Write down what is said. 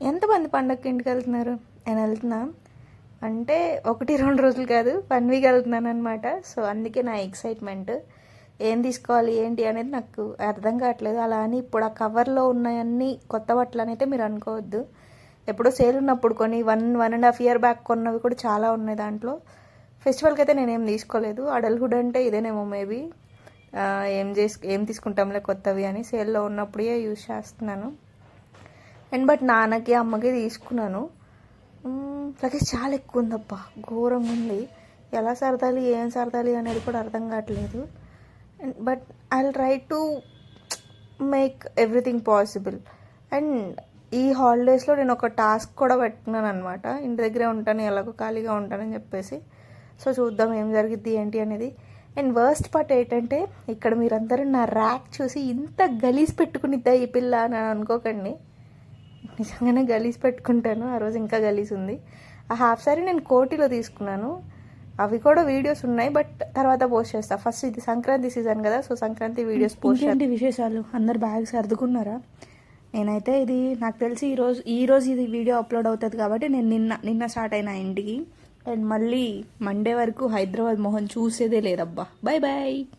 ఎంతమంది పండగకి ఇంటికి వెళ్తున్నారు? నేను వెళ్తున్నా అంటే 1-2 రోజులు కాదు, 1 వీక్ వెళ్తున్నాను అనమాట. సో అందుకే నా ఎక్సైట్మెంట్. ఏం తీసుకోవాలి ఏంటి అనేది నాకు అర్థం కావట్లేదు. అలా అని ఇప్పుడు ఆ కవర్లో ఉన్నాయన్నీ కొత్త బట్టలు అని అయితే మీరు అనుకోవద్దు. ఎప్పుడో సేల్ ఉన్నప్పుడు కొన్ని 1.5 year బ్యాక్ కొన్నవి కూడా చాలా ఉన్నాయి దాంట్లో. ఫెస్టివల్కి అయితే నేనేం తీసుకోలేదు. అడల్ట్హుడ్ అంటే ఇదేనేమో మేబీ. ఏం తీసుకుంటాంలే కొత్తవి అని సేల్లో ఉన్నప్పుడే యూజ్ చేస్తున్నాను. అండ్ బట్ నాన్నకి అమ్మకి తీసుకున్నాను. లగేజ్ చాలా ఎక్కువ ఉందబ్బా, ఘోరంగా ఉంది. ఎలా సర్దాలి ఏం సర్దాలి అనేది కూడా అర్థం కావట్లేదు. But I will try to make everything possible. And ఈ హాలిడేస్లో నేను ఒక టాస్క్ కూడా పెట్టుకున్నాను అనమాట. ఇంటి దగ్గరే ఉంటాను, ఎలాగో ఖాళీగా ఉంటానని చెప్పేసి. సో చూద్దాం ఏం జరిగిద్ది ఏంటి అనేది. అండ్ వర్స్ట్ పార్ట్ ఏంటంటే, ఇక్కడ మీరందరూ నా ర్యాక్ చూసి ఇంత గలీజ్ పెట్టుకునిద్దా ఈ పిల్ల అని అనుకోకండి. నిజంగానే గలీజ్ పెట్టుకుంటాను. ఆ రోజు ఇంకా గలీజ్ ఉంది. ఆ హాఫ్ సారీ నేను కోటిలో తీసుకున్నాను. అవి కూడా వీడియోస్ ఉన్నాయి, బట్ తర్వాత పోస్ట్ చేస్తాను. ఫస్ట్ ఇది సంక్రాంతి సీజన్ కదా, సో సంక్రాంతి వీడియోస్ పోస్ట్. ఏంటి విశేషాలు? అందరు బ్యాగ్స్ సర్దుకున్నారా? నేనైతే ఇది నాకు తెలిసి ఈరోజు ఇది వీడియో అప్లోడ్ అవుతుంది కాబట్టి నేను నిన్న స్టార్ట్ అయినా ఇంటికి. అండ్ మళ్ళీ మండే వరకు హైదరాబాద్ మొహం చూసేదే లేదబ్బా. Bye bye.